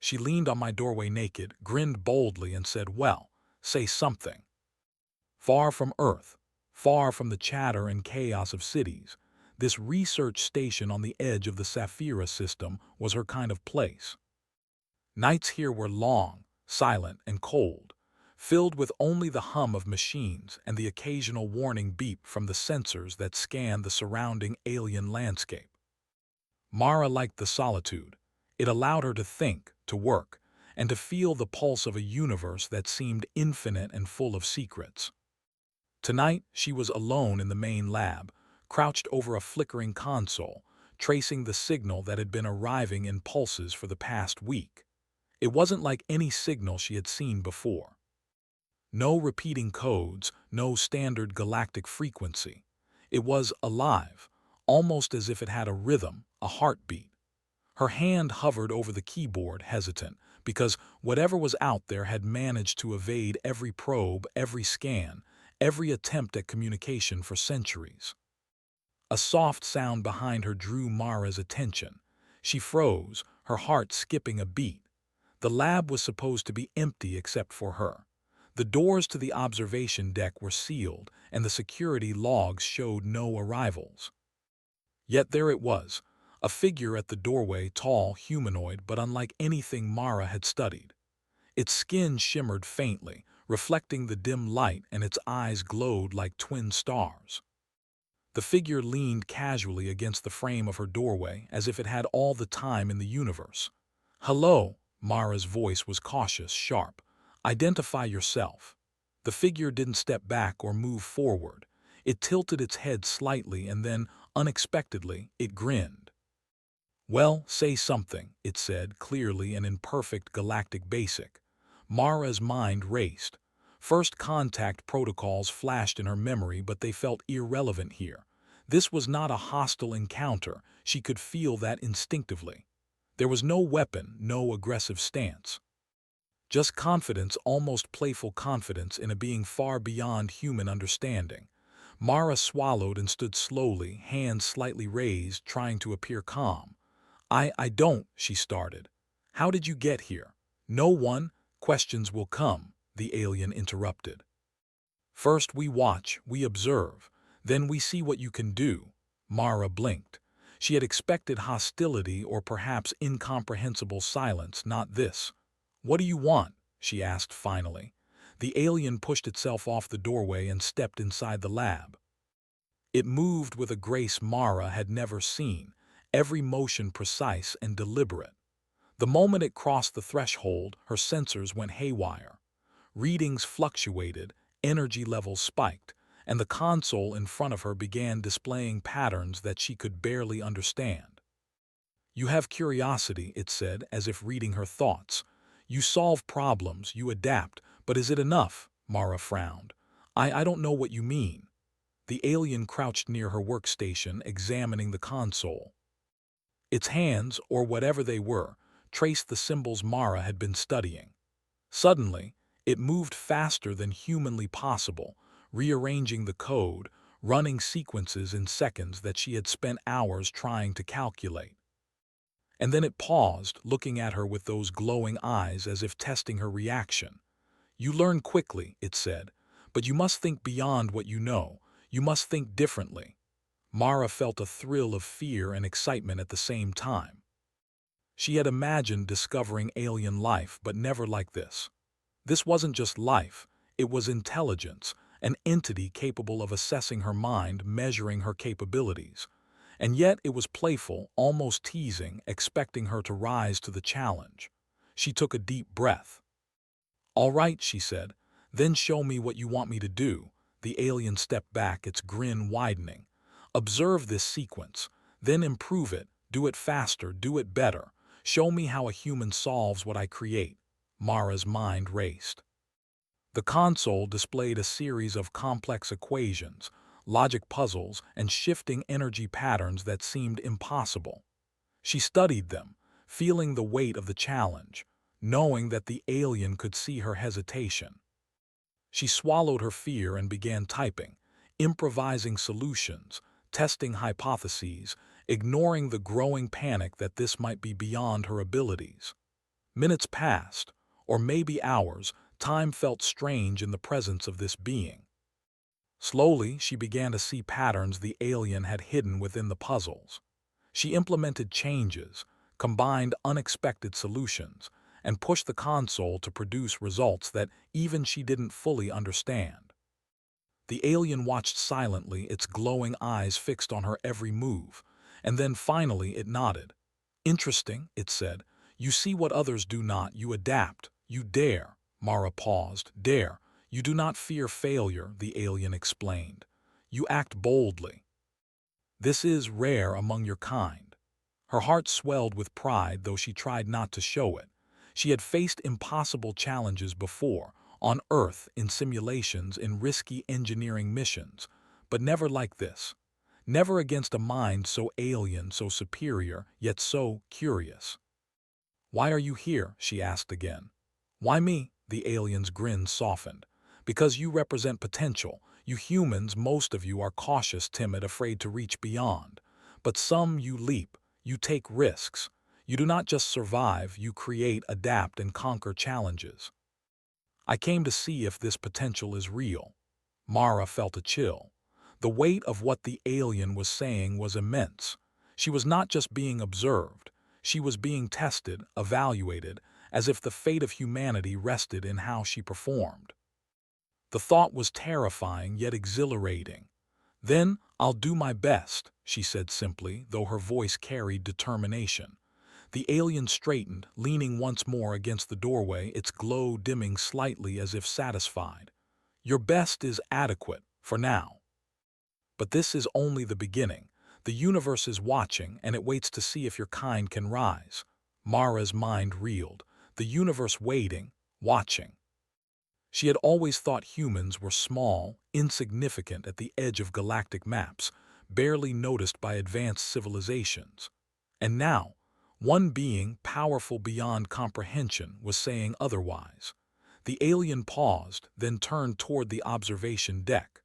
She leaned on my doorway naked, grinned boldly, and said, "Well, say something." Far from Earth, far from the chatter and chaos of cities, this research station on the edge of the Saphira system was her kind of place. Nights here were long, silent, and cold, filled with only the hum of machines and the occasional warning beep from the sensors that scanned the surrounding alien landscape. Mara liked the solitude. It allowed her to think, to work, and to feel the pulse of a universe that seemed infinite and full of secrets. Tonight, she was alone in the main lab, crouched over a flickering console, tracing the signal that had been arriving in pulses for the past week. It wasn't like any signal she had seen before. No repeating codes, no standard galactic frequency. It was alive, almost as if it had a rhythm, a heartbeat. Her hand hovered over the keyboard, hesitant, because whatever was out there had managed to evade every probe, every scan, every attempt at communication for centuries. A soft sound behind her drew Mara's attention. She froze, her heart skipping a beat. The lab was supposed to be empty except for her. The doors to the observation deck were sealed, and the security logs showed no arrivals. Yet there it was, a figure at the doorway, tall, humanoid, but unlike anything Mara had studied. Its skin shimmered faintly, reflecting the dim light, and its eyes glowed like twin stars. The figure leaned casually against the frame of her doorway, as if it had all the time in the universe. "Hello," Mara's voice was cautious, sharp. "Identify yourself." The figure didn't step back or move forward. It tilted its head slightly, and then, unexpectedly, it grinned. "Well, say something," it said, clearly and in perfect galactic basic. Mara's mind raced. First contact protocols flashed in her memory, but they felt irrelevant here. This was not a hostile encounter. She could feel that instinctively. There was no weapon, no aggressive stance. Just confidence, almost playful confidence in a being far beyond human understanding. Mara swallowed and stood slowly, hands slightly raised, trying to appear calm. I don't," she started. "How did you get here?" "No one. Questions will come," the alien interrupted. "First we watch, we observe, then we see what you can do." Mara blinked. She had expected hostility or perhaps incomprehensible silence, not this. "What do you want?" she asked finally. The alien pushed itself off the doorway and stepped inside the lab. It moved with a grace Mara had never seen, every motion precise and deliberate. The moment it crossed the threshold, her sensors went haywire. Readings fluctuated, energy levels spiked, and the console in front of her began displaying patterns that she could barely understand. "You have curiosity," it said, as if reading her thoughts. "You solve problems, you adapt, but is it enough?" Mara frowned. I don't know what you mean." The alien crouched near her workstation, examining the console. Its hands, or whatever they were, traced the symbols Mara had been studying. Suddenly, it moved faster than humanly possible, rearranging the code, running sequences in seconds that she had spent hours trying to calculate. And then it paused, looking at her with those glowing eyes as if testing her reaction. "You learn quickly," it said, "but you must think beyond what you know. You must think differently." Mara felt a thrill of fear and excitement at the same time. She had imagined discovering alien life, but never like this. This wasn't just life, it was intelligence, an entity capable of assessing her mind, measuring her capabilities. And yet it was playful, almost teasing, expecting her to rise to the challenge. She took a deep breath. "All right," she said, "then show me what you want me to do." The alien stepped back, its grin widening. "Observe this sequence, then improve it, do it faster, do it better. Show me how a human solves what I create." Mara's mind raced. The console displayed a series of complex equations, logic puzzles, and shifting energy patterns that seemed impossible. She studied them, feeling the weight of the challenge, knowing that the alien could see her hesitation. She swallowed her fear and began typing, improvising solutions, testing hypotheses, ignoring the growing panic that this might be beyond her abilities. Minutes passed, or maybe hours. Time felt strange in the presence of this being. Slowly, she began to see patterns the alien had hidden within the puzzles. She implemented changes, combined unexpected solutions, and pushed the console to produce results that even she didn't fully understand. The alien watched silently, its glowing eyes fixed on her every move, and then finally it nodded. "Interesting," it said. "You see what others do not. You adapt. You dare." Mara paused. "Dare. You do not fear failure," the alien explained. "You act boldly. This is rare among your kind." Her heart swelled with pride, though she tried not to show it. She had faced impossible challenges before, on Earth, in simulations, in risky engineering missions, but never like this. Never against a mind so alien, so superior, yet so curious. "Why are you here?" she asked again. "Why me?" The alien's grin softened. "Because you represent potential. You humans, most of you, are cautious, timid, afraid to reach beyond. But some you leap, you take risks. You do not just survive, you create, adapt, and conquer challenges. I came to see if this potential is real." Mara felt a chill. The weight of what the alien was saying was immense. She was not just being observed, she was being tested, evaluated, as if the fate of humanity rested in how she performed. The thought was terrifying yet exhilarating. "Then I'll do my best," she said simply, though her voice carried determination. The alien straightened, leaning once more against the doorway, its glow dimming slightly as if satisfied. "Your best is adequate, for now. But this is only the beginning. The universe is watching, and it waits to see if your kind can rise." Mara's mind reeled. The universe waiting, watching. She had always thought humans were small, insignificant at the edge of galactic maps, barely noticed by advanced civilizations. And now, one being, powerful beyond comprehension, was saying otherwise. The alien paused, then turned toward the observation deck.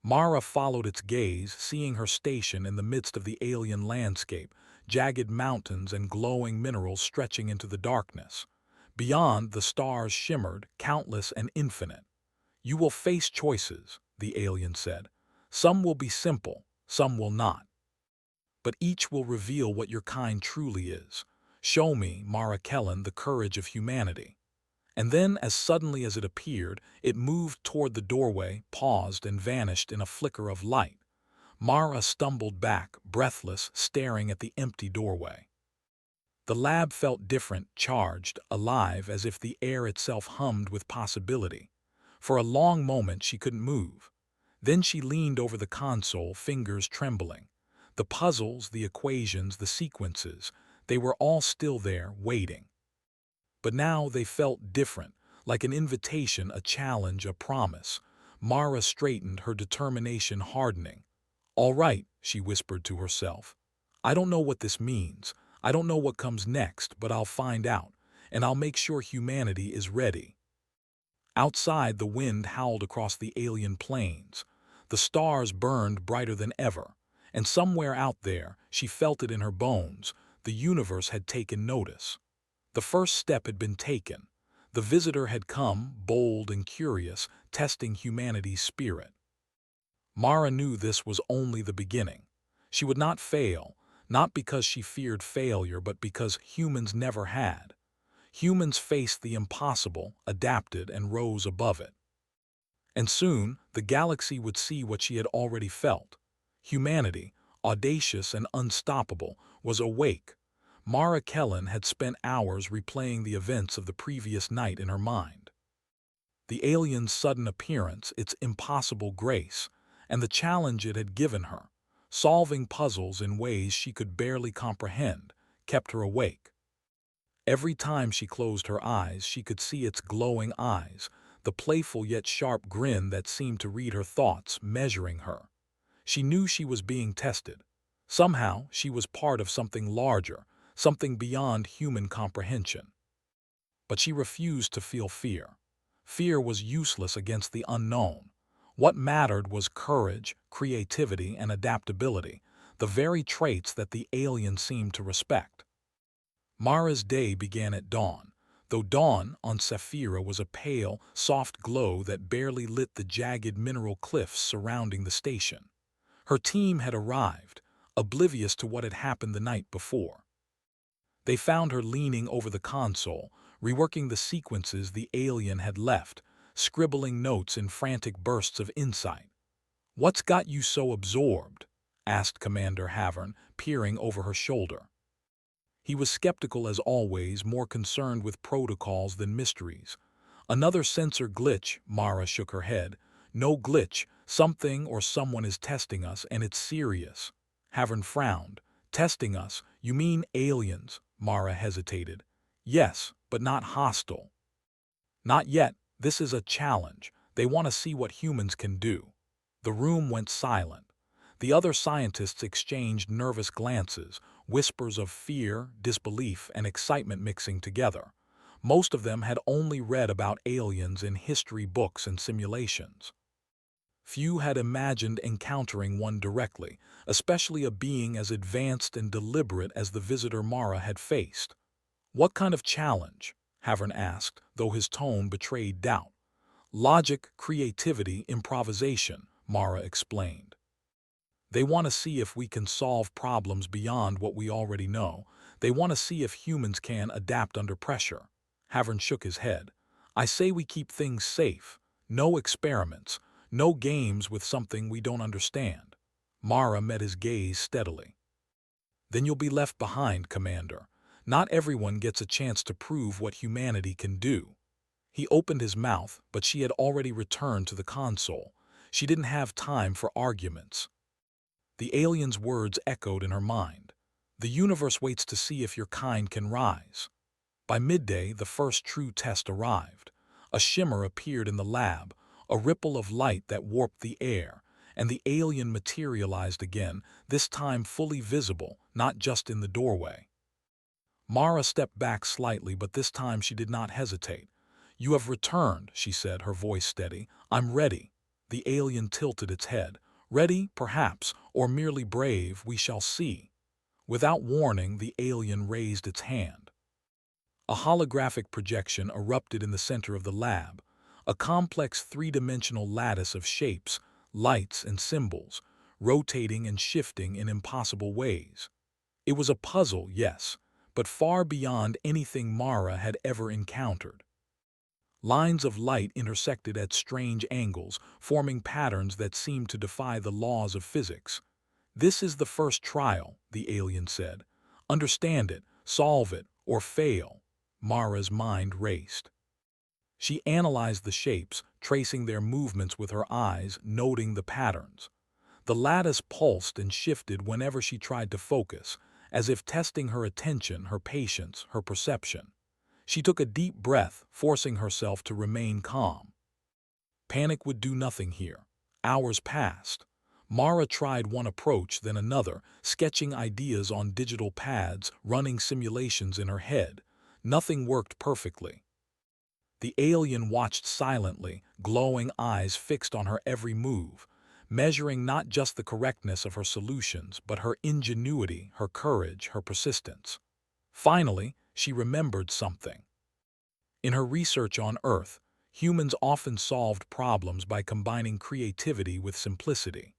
Mara followed its gaze, seeing her station in the midst of the alien landscape, jagged mountains and glowing minerals stretching into the darkness. Beyond, the stars shimmered, countless and infinite. "You will face choices," the alien said. "Some will be simple, some will not. But each will reveal what your kind truly is. Show me, Mara Kellen, the courage of humanity." And then, as suddenly as it appeared, it moved toward the doorway, paused, and vanished in a flicker of light. Mara stumbled back, breathless, staring at the empty doorway. The lab felt different, charged, alive, as if the air itself hummed with possibility. For a long moment she couldn't move. Then she leaned over the console, fingers trembling. The puzzles, the equations, the sequences, they were all still there, waiting. But now they felt different, like an invitation, a challenge, a promise. Mara straightened, her determination hardening. "All right," she whispered to herself. "I don't know what this means. I don't know what comes next, but I'll find out, and I'll make sure humanity is ready." Outside, the wind howled across the alien plains. The stars burned brighter than ever, and somewhere out there, she felt it in her bones, the universe had taken notice. The first step had been taken. The visitor had come, bold and curious, testing humanity's spirit. Mara knew this was only the beginning. She would not fail, not because she feared failure, but because humans never had. Humans faced the impossible, adapted, and rose above it. And soon, the galaxy would see what she had already felt. Humanity, audacious and unstoppable, was awake. Mara Kellen had spent hours replaying the events of the previous night in her mind. The alien's sudden appearance, its impossible grace, and the challenge it had given her, solving puzzles in ways she could barely comprehend, kept her awake. Every time she closed her eyes, she could see its glowing eyes, the playful yet sharp grin that seemed to read her thoughts, measuring her. She knew she was being tested. Somehow, she was part of something larger, something beyond human comprehension. But she refused to feel fear. Fear was useless against the unknown. What mattered was courage, creativity, and adaptability, the very traits that the alien seemed to respect. Mara's day began at dawn, though dawn on Saphira was a pale, soft glow that barely lit the jagged mineral cliffs surrounding the station. Her team had arrived, oblivious to what had happened the night before. They found her leaning over the console, reworking the sequences the alien had left, scribbling notes in frantic bursts of insight. "What's got you so absorbed?" asked Commander Havern, peering over her shoulder. He was skeptical as always, more concerned with protocols than mysteries. "Another sensor glitch," Mara shook her head. "No glitch. Something or someone is testing us, and it's serious." Havern frowned. "Testing us? You mean aliens?" Mara hesitated. "Yes, but not hostile." "Not yet. This is a challenge. They want to see what humans can do." The room went silent. The other scientists exchanged nervous glances, whispers of fear, disbelief, and excitement mixing together. Most of them had only read about aliens in history books and simulations. Few had imagined encountering one directly, especially a being as advanced and deliberate as the visitor Mara had faced. "What kind of challenge?" Havern asked, though his tone betrayed doubt. "Logic, creativity, improvisation," Mara explained. "They want to see if we can solve problems beyond what we already know. They want to see if humans can adapt under pressure." Havern shook his head. "I say we keep things safe. No experiments. No games with something we don't understand." Mara met his gaze steadily. "Then you'll be left behind, Commander. Not everyone gets a chance to prove what humanity can do." He opened his mouth, but she had already returned to the console. She didn't have time for arguments. The alien's words echoed in her mind. "The universe waits to see if your kind can rise." By midday, the first true test arrived. A shimmer appeared in the lab, a ripple of light that warped the air, and the alien materialized again, this time fully visible, not just in the doorway. Mara stepped back slightly, but this time she did not hesitate. "You have returned," she said, her voice steady. "I'm ready." The alien tilted its head. "Ready, perhaps, or merely brave, we shall see." Without warning, the alien raised its hand. A holographic projection erupted in the center of the lab, a complex three-dimensional lattice of shapes, lights, and symbols, rotating and shifting in impossible ways. It was a puzzle, yes, but far beyond anything Mara had ever encountered. Lines of light intersected at strange angles, forming patterns that seemed to defy the laws of physics. "This is the first trial," the alien said. "Understand it, solve it, or fail." Mara's mind raced. She analyzed the shapes, tracing their movements with her eyes, noting the patterns. The lattice pulsed and shifted whenever she tried to focus, as if testing her attention, her patience, her perception. She took a deep breath, forcing herself to remain calm. Panic would do nothing here. Hours passed. Mara tried one approach, then another, sketching ideas on digital pads, running simulations in her head. Nothing worked perfectly. The alien watched silently, glowing eyes fixed on her every move, measuring not just the correctness of her solutions, but her ingenuity, her courage, her persistence. Finally, she remembered something. In her research on Earth, humans often solved problems by combining creativity with simplicity.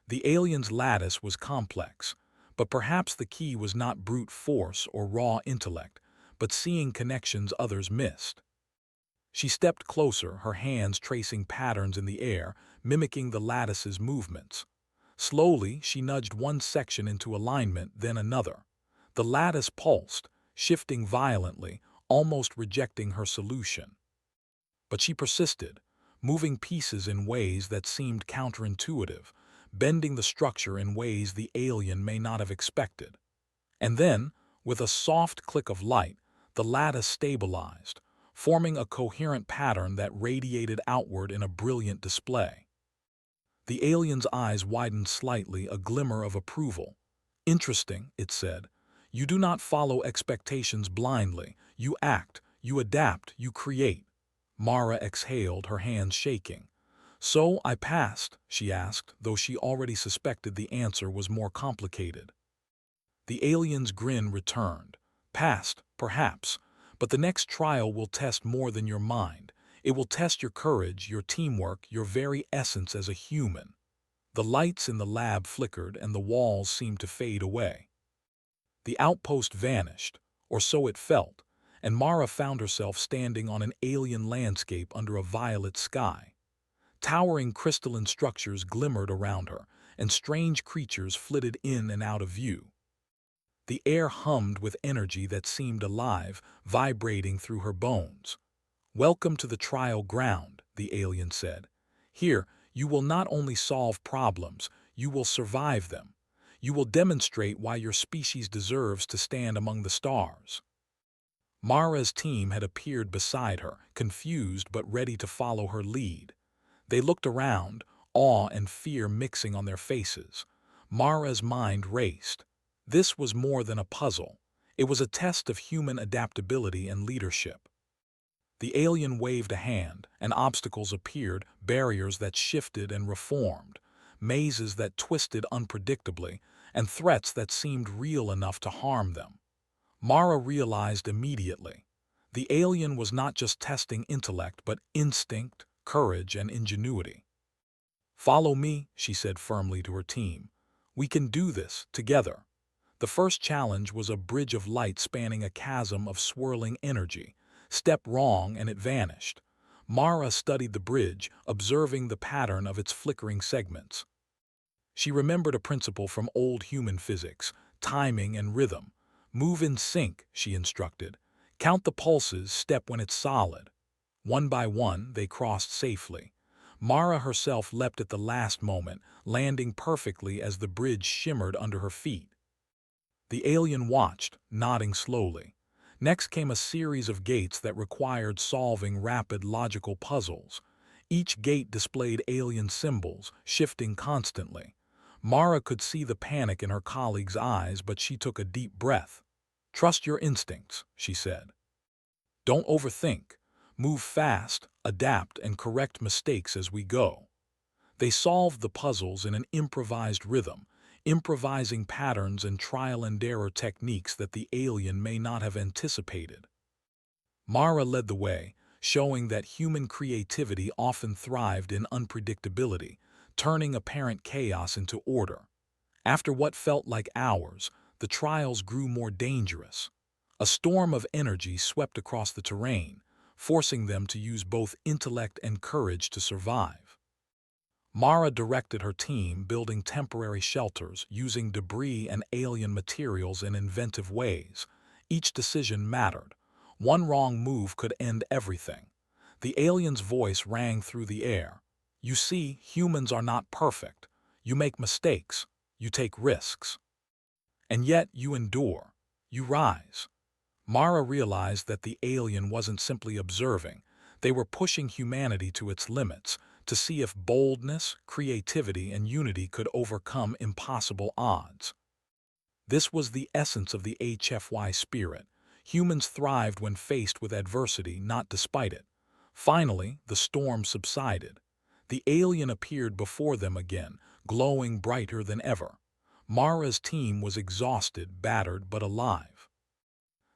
The alien's lattice was complex, but perhaps the key was not brute force or raw intellect, but seeing connections others missed. She stepped closer, her hands tracing patterns in the air, mimicking the lattice's movements. Slowly, she nudged one section into alignment, then another. The lattice pulsed, shifting violently, almost rejecting her solution. But she persisted, moving pieces in ways that seemed counterintuitive, bending the structure in ways the alien may not have expected. And then, with a soft click of light, the lattice stabilized, forming a coherent pattern that radiated outward in a brilliant display. The alien's eyes widened slightly, a glimmer of approval. "Interesting," it said. "You do not follow expectations blindly. You act, you adapt, you create." Mara exhaled, her hands shaking. "So I passed?" she asked, though she already suspected the answer was more complicated. The alien's grin returned. Passed, perhaps, but the next trial will test more than your mind. It will test your courage, your teamwork, your very essence as a human. The lights in the lab flickered and the walls seemed to fade away. The outpost vanished, or so it felt, and Mara found herself standing on an alien landscape under a violet sky. Towering crystalline structures glimmered around her, and strange creatures flitted in and out of view. The air hummed with energy that seemed alive, vibrating through her bones. "Welcome to the trial ground," the alien said. "Here, you will not only solve problems, you will survive them. You will demonstrate why your species deserves to stand among the stars." Mara's team had appeared beside her, confused but ready to follow her lead. They looked around, awe and fear mixing on their faces. Mara's mind raced. This was more than a puzzle. It was a test of human adaptability and leadership. The alien waved a hand, and obstacles appeared, barriers that shifted and reformed, mazes that twisted unpredictably, and threats that seemed real enough to harm them. Mara realized immediately. The alien was not just testing intellect, but instinct, courage, and ingenuity. "Follow me," she said firmly to her team. "We can do this, together." The first challenge was a bridge of light spanning a chasm of swirling energy. Step wrong and it vanished. Mara studied the bridge, observing the pattern of its flickering segments. She remembered a principle from old human physics: timing and rhythm. "Move in sync," she instructed. "Count the pulses, step when it's solid." One by one, they crossed safely. Mara herself leapt at the last moment, landing perfectly as the bridge shimmered under her feet. The alien watched, nodding slowly. Next came a series of gates that required solving rapid logical puzzles. Each gate displayed alien symbols, shifting constantly. Mara could see the panic in her colleague's eyes, but she took a deep breath. "Trust your instincts," she said. "Don't overthink. Move fast, adapt, and correct mistakes as we go." They solved the puzzles in an improvised rhythm, improvising patterns and trial-and-error techniques that the alien may not have anticipated. Mara led the way, showing that human creativity often thrived in unpredictability, turning apparent chaos into order. After what felt like hours, the trials grew more dangerous. A storm of energy swept across the terrain, forcing them to use both intellect and courage to survive. Mara directed her team, building temporary shelters, using debris and alien materials in inventive ways. Each decision mattered. One wrong move could end everything. The alien's voice rang through the air. "You see, humans are not perfect. You make mistakes. You take risks. And yet you endure. You rise." Mara realized that the alien wasn't simply observing. They were pushing humanity to its limits, to see if boldness, creativity, and unity could overcome impossible odds. This was the essence of the HFY spirit. Humans thrived when faced with adversity, not despite it. Finally, the storm subsided. The alien appeared before them again, glowing brighter than ever. Mara's team was exhausted, battered, but alive.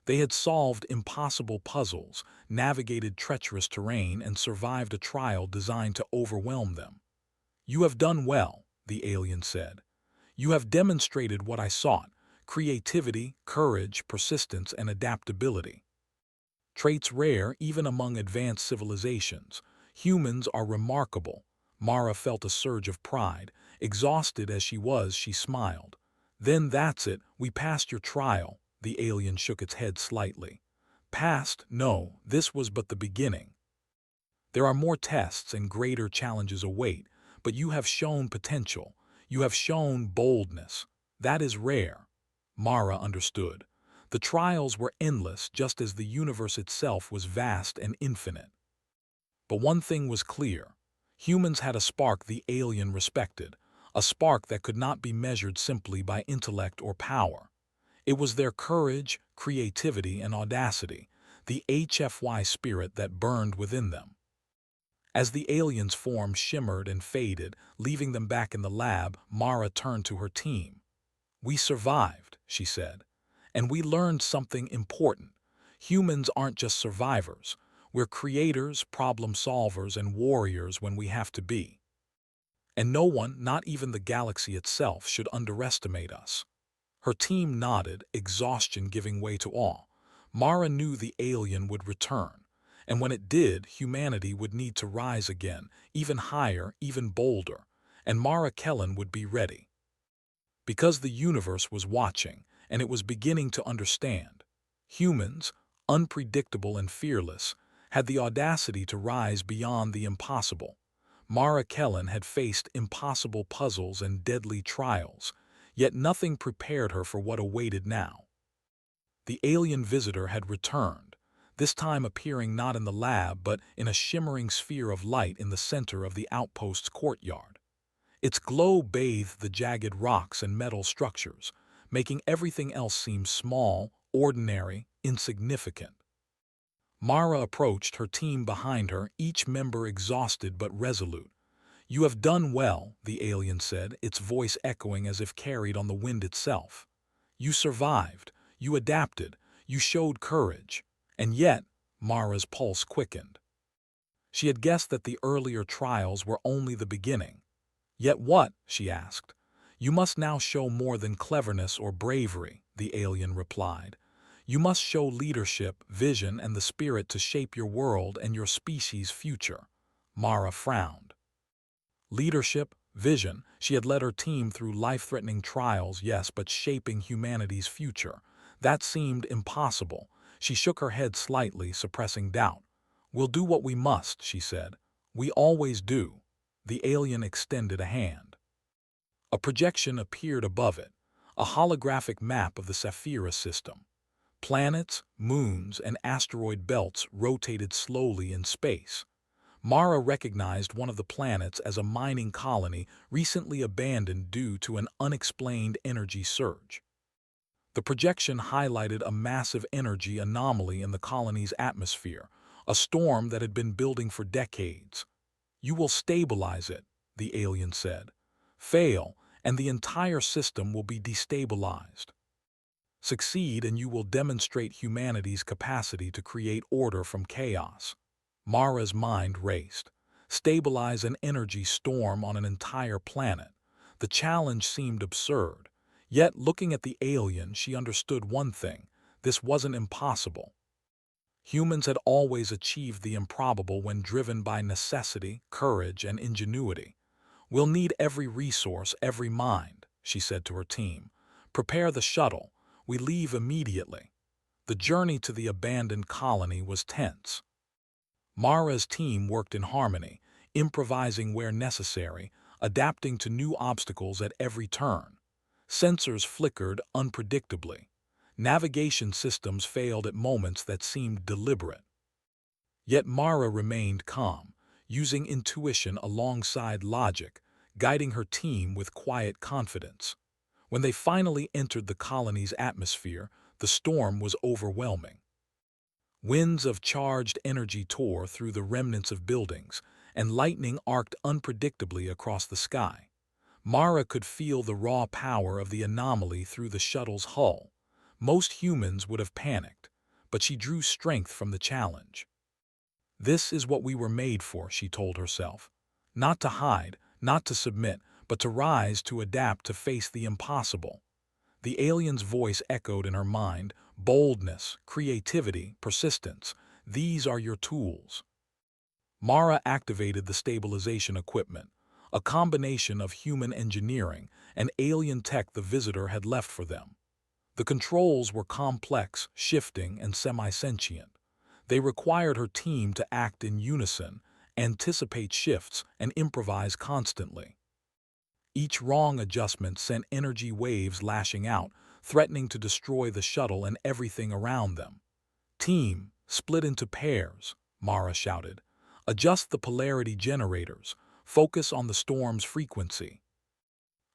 They had solved impossible puzzles, navigated treacherous terrain, and survived a trial designed to overwhelm them. "You have done well," the alien said. "You have demonstrated what I sought: creativity, courage, persistence, and adaptability. Traits rare even among advanced civilizations. Humans are remarkable." Mara felt a surge of pride. Exhausted as she was, she smiled. "Then that's it, we passed your trial." The alien shook its head slightly. "Passed? No, this was but the beginning. There are more tests and greater challenges await, but you have shown potential. You have shown boldness. That is rare." Mara understood. The trials were endless, just as the universe itself was vast and infinite. But one thing was clear. Humans had a spark the alien respected, a spark that could not be measured simply by intellect or power. It was their courage, creativity, and audacity, the HFY spirit that burned within them. As the alien's form shimmered and faded, leaving them back in the lab, Mara turned to her team. "We survived," she said. and we learned something important. Humans aren't just survivors. We're creators, problem solvers, and warriors when we have to be. And no one, not even the galaxy itself, should underestimate us. Her team nodded, exhaustion giving way to awe. Mara knew the alien would return, and when it did, humanity would need to rise again, even higher, even bolder, and Mara Kellen would be ready. Because the universe was watching, and it was beginning to understand. Humans, unpredictable and fearless, had the audacity to rise beyond the impossible. Mara Kellen had faced impossible puzzles and deadly trials, yet nothing prepared her for what awaited now. The alien visitor had returned, this time appearing not in the lab but in a shimmering sphere of light in the center of the outpost's courtyard. Its glow bathed the jagged rocks and metal structures, making everything else seem small, ordinary, insignificant. Mara approached, her team behind her, each member exhausted but resolute. "You have done well," the alien said, its voice echoing as if carried on the wind itself. "You survived, you adapted, you showed courage." And yet, Mara's pulse quickened. She had guessed that the earlier trials were only the beginning. "Yet what?" she asked. "You must now show more than cleverness or bravery," the alien replied. "You must show leadership, vision, and the spirit to shape your world and your species' future." Mara frowned. Leadership, vision, she had led her team through life-threatening trials, yes, but shaping humanity's future. That seemed impossible. She shook her head slightly, suppressing doubt. "We'll do what we must," she said. "We always do." The alien extended a hand. A projection appeared above it, a holographic map of the Saphira system. Planets, moons, and asteroid belts rotated slowly in space. Mara recognized one of the planets as a mining colony recently abandoned due to an unexplained energy surge. The projection highlighted a massive energy anomaly in the colony's atmosphere, a storm that had been building for decades. "You will stabilize it," the alien said. "Fail, and the entire system will be destabilized. Succeed, and you will demonstrate humanity's capacity to create order from chaos." Mara's mind raced. Stabilize an energy storm on an entire planet. The challenge seemed absurd. Yet, looking at the alien, she understood one thing: this wasn't impossible. Humans had always achieved the improbable when driven by necessity, courage, and ingenuity. "We'll need every resource, every mind," she said to her team. "Prepare the shuttle. We leave immediately." The journey to the abandoned colony was tense. Mara's team worked in harmony, improvising where necessary, adapting to new obstacles at every turn. Sensors flickered unpredictably. Navigation systems failed at moments that seemed deliberate. Yet Mara remained calm, using intuition alongside logic, guiding her team with quiet confidence. When they finally entered the colony's atmosphere, the storm was overwhelming. Winds of charged energy tore through the remnants of buildings, and lightning arced unpredictably across the sky. Mara could feel the raw power of the anomaly through the shuttle's hull. Most humans would have panicked, but she drew strength from the challenge. "This is what we were made for," she told herself. "Not to hide, not to submit, but to rise, to adapt, to face the impossible." The alien's voice echoed in her mind: "Boldness, creativity, persistence. These are your tools." Mara activated the stabilization equipment, a combination of human engineering and alien tech the visitor had left for them. The controls were complex, shifting, and semi-sentient. They required her team to act in unison, anticipate shifts, and improvise constantly. Each wrong adjustment sent energy waves lashing out, threatening to destroy the shuttle and everything around them. "Team, split into pairs," Mara shouted. "Adjust the polarity generators. Focus on the storm's frequency."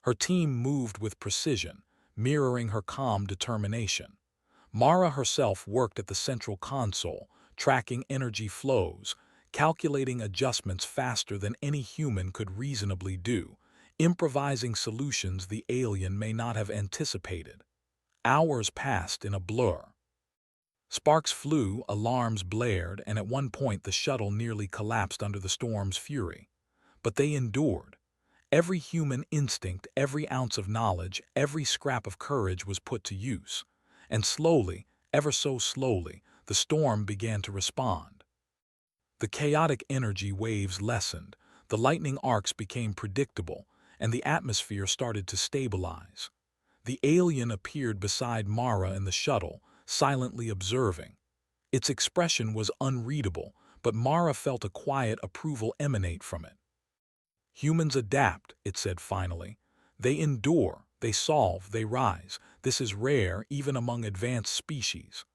Her team moved with precision, mirroring her calm determination. Mara herself worked at the central console, tracking energy flows, calculating adjustments faster than any human could reasonably do, improvising solutions the alien may not have anticipated. Hours passed in a blur. Sparks flew, alarms blared, and at one point the shuttle nearly collapsed under the storm's fury. But they endured. Every human instinct, every ounce of knowledge, every scrap of courage was put to use. And slowly, ever so slowly, the storm began to respond. The chaotic energy waves lessened, the lightning arcs became predictable, and the atmosphere started to stabilize. The alien appeared beside Mara in the shuttle, silently observing. Its expression was unreadable, but Mara felt a quiet approval emanate from it. Humans adapt, it said finally. They endure, they solve, they rise. This is rare even among advanced species.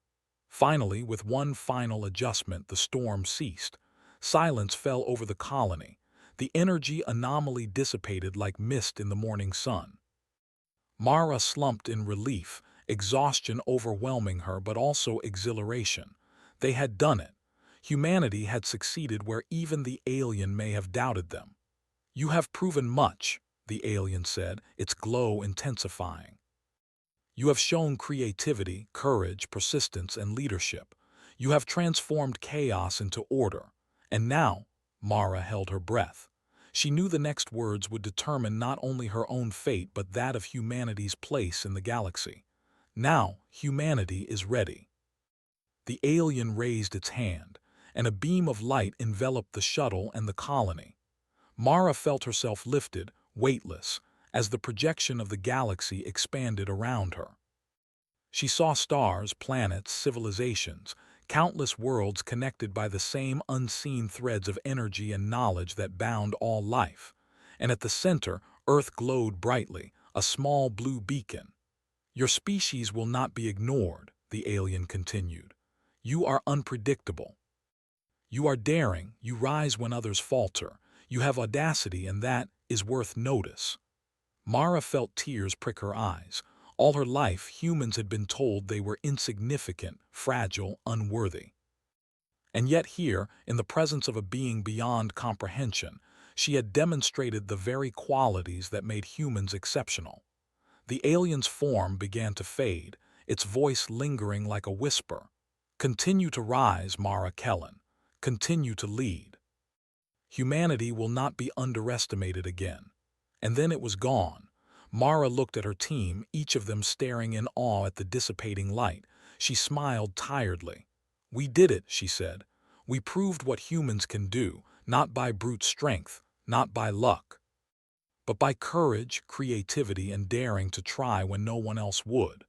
Finally, with one final adjustment, the storm ceased. Silence fell over the colony. The energy anomaly dissipated like mist in the morning sun. Mara slumped in relief, exhaustion overwhelming her but also exhilaration. They had done it. Humanity had succeeded where even the alien may have doubted them. "You have proven much," the alien said, its glow intensifying. "You have shown creativity, courage, persistence, and leadership. You have transformed chaos into order. And now," Mara held her breath. She knew the next words would determine not only her own fate but that of humanity's place in the galaxy. "Now, humanity is ready." The alien raised its hand, and a beam of light enveloped the shuttle and the colony. Mara felt herself lifted, weightless, as the projection of the galaxy expanded around her. She saw stars, planets, civilizations, countless worlds connected by the same unseen threads of energy and knowledge that bound all life. And at the center, Earth glowed brightly, a small blue beacon. "Your species will not be ignored," the alien continued. "You are unpredictable. You are daring, you rise when others falter. You have audacity, and that is worth notice." Mara felt tears prick her eyes. All her life, humans had been told they were insignificant, fragile, unworthy. And yet here, in the presence of a being beyond comprehension, she had demonstrated the very qualities that made humans exceptional. The alien's form began to fade, its voice lingering like a whisper. "Continue to rise, Mara Kellen. Continue to lead. Humanity will not be underestimated again." And then it was gone. Mara looked at her team, each of them staring in awe at the dissipating light. She smiled tiredly. "We did it," she said. "We proved what humans can do, not by brute strength, not by luck, but by courage, creativity, and daring to try when no one else would."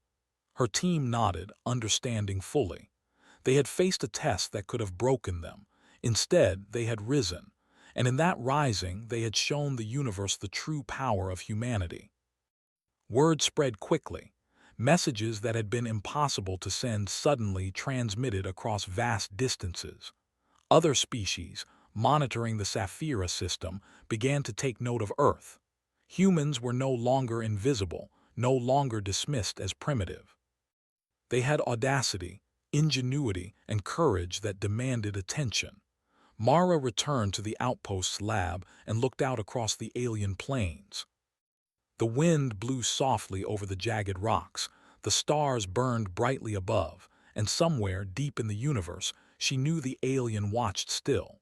Her team nodded, understanding fully. They had faced a test that could have broken them. Instead, they had risen. And in that rising, they had shown the universe the true power of humanity. Word spread quickly. Messages that had been impossible to send suddenly transmitted across vast distances. Other species, monitoring the Saphira system, began to take note of Earth. Humans were no longer invisible, no longer dismissed as primitive. They had audacity, ingenuity, and courage that demanded attention. Mara returned to the outpost's lab and looked out across the alien plains. The wind blew softly over the jagged rocks, the stars burned brightly above, and somewhere deep in the universe she knew the alien watched still.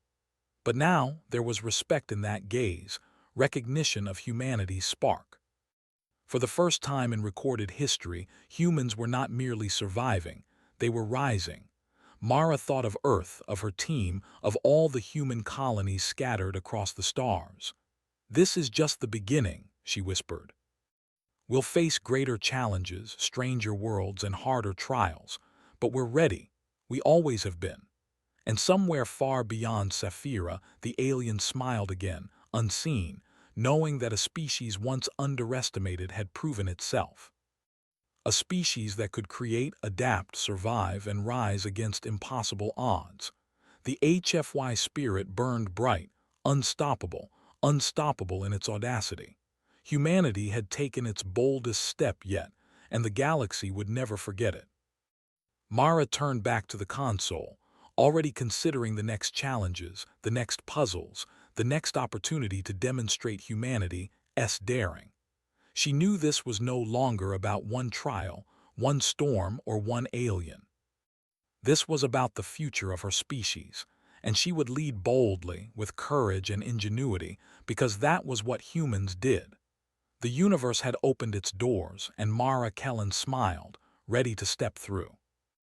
But now there was respect in that gaze, recognition of humanity's spark. For the first time in recorded history, humans were not merely surviving, they were rising. Mara thought of Earth, of her team, of all the human colonies scattered across the stars. "This is just the beginning," she whispered. "We'll face greater challenges, stranger worlds, and harder trials, but we're ready. We always have been." And somewhere far beyond Saphira, the alien smiled again, unseen, knowing that a species once underestimated had proven itself. A species that could create, adapt, survive, and rise against impossible odds. The HFY spirit burned bright, unstoppable, unstoppable in its audacity. Humanity had taken its boldest step yet, and the galaxy would never forget it. Mara turned back to the console, already considering the next challenges, the next puzzles, the next opportunity to demonstrate humanity's daring. She knew this was no longer about one trial, one storm or one alien. This was about the future of her species, and she would lead boldly, with courage and ingenuity, because that was what humans did. The universe had opened its doors, and Mara Kellen smiled, ready to step through.